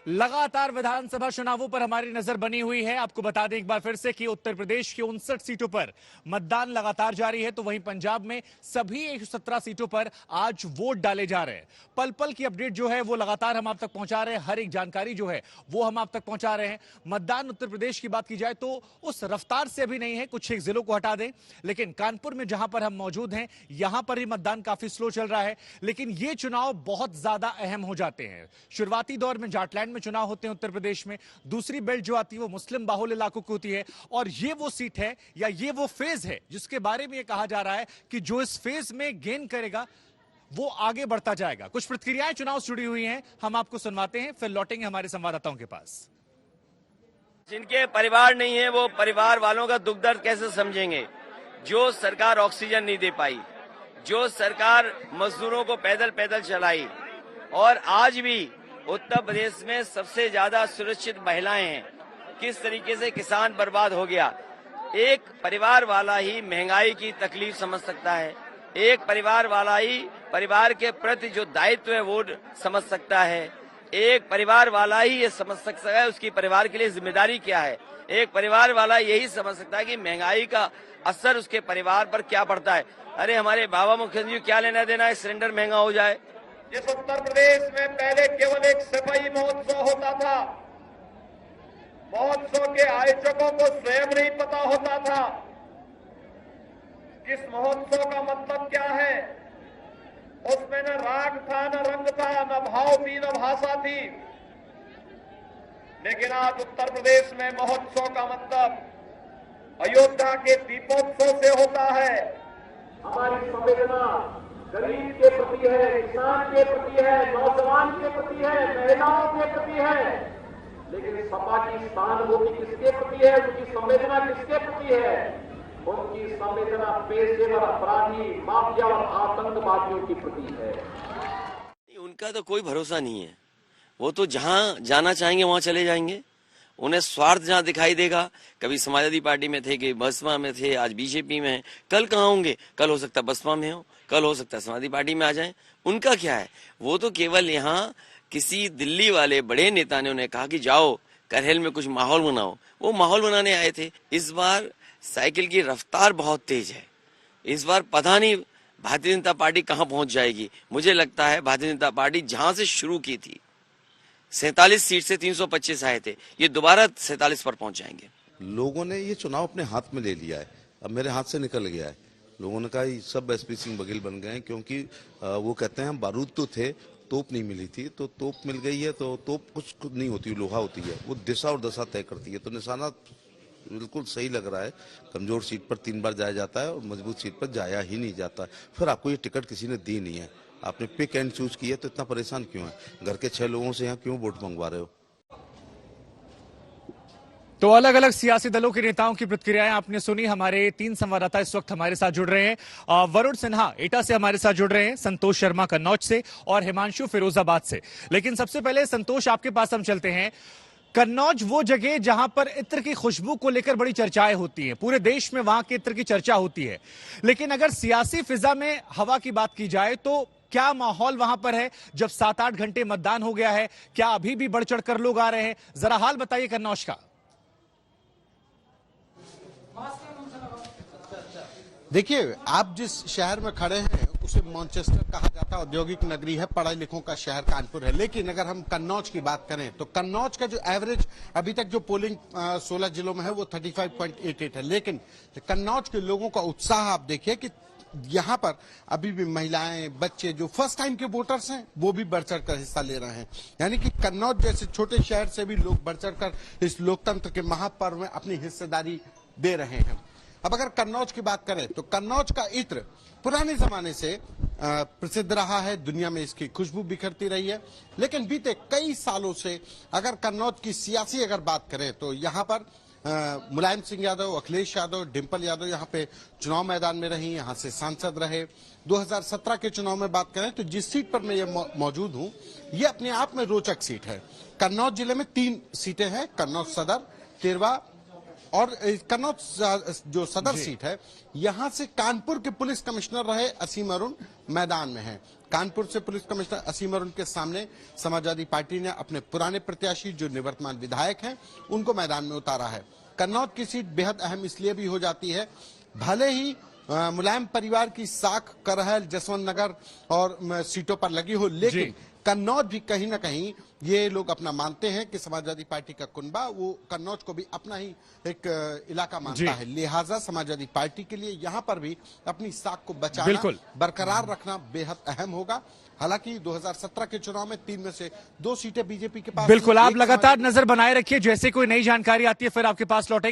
लगातार विधानसभा चुनावों पर हमारी नजर बनी हुई है। आपको बता दें एक बार फिर से कि उत्तर प्रदेश की 59 सीटों पर मतदान लगातार जारी है, तो वहीं पंजाब में सभी 117 सीटों पर आज वोट डाले जा रहे हैं। पल पल की अपडेट जो है वो लगातार हम आप तक पहुंचा रहे हैं। हर एक जानकारी जो है वो हम आप तक पहुंचा रहे हैं। मतदान उत्तर प्रदेश की बात की जाए तो उस रफ्तार से अभी नहीं है, कुछ एक जिलों को हटा दें, लेकिन कानपुर में जहां पर हम मौजूद हैं यहां पर ही मतदान काफी स्लो चल रहा है। लेकिन ये चुनाव बहुत ज्यादा अहम हो जाते हैं। शुरुआती दौर में जाटलैंड में चुनाव होते हैं उत्तर प्रदेश में, दूसरी बेल्ट जो आती है वो मुस्लिम बाहुल इलाकों की होती है, और ये वो सीट है या ये वो फेज है जिसके बारे में ये कहा जा रहा है कि जो इस फेज में गेन करेगा वो आगे बढ़ता जाएगा। कुछ प्रतिक्रियाएं चुनाव से जुड़ी हुई हैं, हम आपको सुनवाते हैं, फिर लौटेंगे हमारे संवाददाताओं के पास। जिनके परिवार नहीं है वो परिवार वालों का दुख दर्द कैसे समझेंगे? जो सरकार ऑक्सीजन नहीं दे पाई, जो सरकार मजदूरों को पैदल पैदल चलाई, और आज भी उत्तर प्रदेश में सबसे ज्यादा सुरक्षित महिलाएं हैं, किस तरीके से किसान बर्बाद हो गया। एक परिवार वाला ही महंगाई की तकलीफ समझ सकता है, एक परिवार वाला ही परिवार के प्रति जो दायित्व है वो समझ सकता है, एक परिवार वाला ही ये समझ सकता है उसकी परिवार के लिए जिम्मेदारी क्या है, एक परिवार वाला यही समझ सकता है कि महंगाई का असर उसके परिवार पर क्या पड़ता है। अरे हमारे बाबा मुख्यमंत्री क्या लेना देना है सिलेंडर महंगा हो जाए। जिस उत्तर प्रदेश में पहले केवल एक सफाई महोत्सव होता था, महोत्सव के आयोजकों को स्वयं नहीं पता होता था किस महोत्सव का मतलब क्या है। उसमें न राग था, न रंग था, न भाव थी, न भाषा थी। लेकिन आज उत्तर प्रदेश में महोत्सव का मतलब अयोध्या के दीपोत्सव से होता है। हमारी संवेदना गरीब के प्रति है, किसान के प्रति है, नौजवान के प्रति है, महिलाओं के प्रति है। लेकिन सपा की सहानुभूति किसके प्रति है, उनकी संवेदना किसके प्रति है? उनकी संवेदना पेशेवर अपराधी, माफिया और आतंकवादियों की प्रति है। उनका तो कोई भरोसा नहीं है, वो तो जहां जाना चाहेंगे वहां चले जाएंगे। उन्हें स्वार्थ जहां दिखाई देगा, कभी समाजवादी पार्टी में थे, कभी बसपा में थे, आज बीजेपी में है, कल कहाँ होंगे? कल हो सकता है बसपा में हो, कल हो सकता है समाजवादी पार्टी में आ जाएं। उनका क्या है? वो तो केवल यहाँ किसी दिल्ली वाले बड़े नेता ने उन्हें कहा कि जाओ करहेल में कुछ माहौल बनाओ, वो माहौल बनाने आए थे। इस बार साइकिल की रफ्तार बहुत तेज है। इस बार पता नहीं भारतीय जनता पार्टी कहाँ पहुंच जाएगी। मुझे लगता है भारतीय जनता पार्टी जहां से शुरू की थी 47 सीट से 325 आए थे, ये दोबारा 47 पर पहुंच जाएंगे। लोगों ने ये चुनाव अपने हाथ में ले लिया है, अब मेरे हाथ से निकल गया है। लोगों ने कहा सब एसपी सिंह बघेल बन गए हैं, क्योंकि वो कहते हैं हम बारूद तो थे, तोप नहीं मिली थी, तो तोप मिल गई है। तो तोप कुछ नहीं होती, लोहा होती है, वो दिशा और दशा तय करती है। तो निशाना बिल्कुल सही लग रहा है। कमजोर सीट पर 3 बार जाया जाता है और मजबूत सीट पर जाया ही नहीं जाता। फिर आपको ये टिकट किसी ने दी नहीं है, आपने पिक एंड चूज किया, तो इतना परेशान क्यों है? घर के 6 लोगों से यहाँ क्यों वोट मंगवा रहे हो? तो अलग अलग सियासी दलों के नेताओं की प्रतिक्रियाएं आपने सुनी। हमारे 3 संवाददाता इस वक्त हमारे साथ जुड़ रहे हैं। वरुण सिन्हा एटा से हमारे साथ जुड़ रहे हैं, संतोष शर्मा कन्नौज से और हिमांशु फिरोजाबाद से। लेकिन सबसे पहले संतोष आपके पास हम चलते हैं। कन्नौज वो जगह जहां पर इत्र की खुशबू को लेकर बड़ी चर्चाएं होती हैं, पूरे देश में वहां के इत्र की चर्चा होती है। लेकिन अगर सियासी फिजा में हवा की बात की जाए तो क्या माहौल वहां पर है जब 7-8 घंटे मतदान हो गया है? क्या अभी भी बढ़ चढ़कर लोग आ रहे हैं? जरा हाल बताइए कन्नौज का। देखिए, आप जिस शहर में खड़े हैं उसे मैनचेस्टर कहा जाता है, औद्योगिक नगरी है, पढ़ाई लिखों का शहर कानपुर है। लेकिन अगर हम कन्नौज की बात करें तो कन्नौज का जो एवरेज अभी तक जो पोलिंग 16 जिलों में है वो 35.88 है। लेकिन कन्नौज के लोगों का उत्साह आप देखिए कि यहाँ पर अभी भी महिलाएं, बच्चे जो फर्स्ट टाइम के वोटर्स हैं वो भी बढ़ चढ़ कर हिस्सा ले रहे हैं। यानी कि कन्नौज जैसे छोटे शहर से भी लोग बढ़ चढ़ कर इस लोकतंत्र के महापर्व में अपनी हिस्सेदारी दे रहे हैं। अब अगर कन्नौज की बात करें तो कन्नौज का इत्र पुराने जमाने से प्रसिद्ध रहा है, दुनिया में इसकी खुशबू बिखरती रही है। लेकिन बीते कई सालों से अगर कन्नौज की सियासी अगर बात करें तो यहाँ पर मुलायम सिंह यादव, अखिलेश यादव, डिंपल यादव यहाँ पे चुनाव मैदान में रही, यहाँ से सांसद रहे। 2017 के चुनाव में बात करें तो जिस सीट पर मैं ये मौजूद हूँ ये अपने आप में रोचक सीट है। कन्नौज जिले में 3 सीटें हैं, कन्नौज सदर, तिरवा और कन्नौज जो सदर सीट है, यहां से कानपुर के पुलिस कमिश्नर रहे असीम अरुण मैदान में हैं। कानपुर से पुलिस कमिश्नर असीम अरुण के सामने समाजवादी पार्टी ने अपने पुराने प्रत्याशी जो निवर्तमान विधायक हैं उनको मैदान में उतारा है। कन्नौज की सीट बेहद अहम इसलिए भी हो जाती है, भले ही मुलायम परिवार की साख करहल, जसवंत नगर और सीटों पर लगी हो, लेकिन कन्नौज भी कहीं ना कहीं ये लोग अपना मानते हैं कि समाजवादी पार्टी का कुनबा वो कन्नौज को भी अपना ही एक इलाका मानता है। लिहाजा समाजवादी पार्टी के लिए यहाँ पर भी अपनी साख को बचाना, बरकरार रखना बेहद अहम होगा। हालांकि 2017 के चुनाव में 3 में से 2 सीटें बीजेपी के पास। बिल्कुल, आप लगातार नजर बनाए रखिए, जैसे कोई नई जानकारी आती है फिर आपके पास लौटेगी।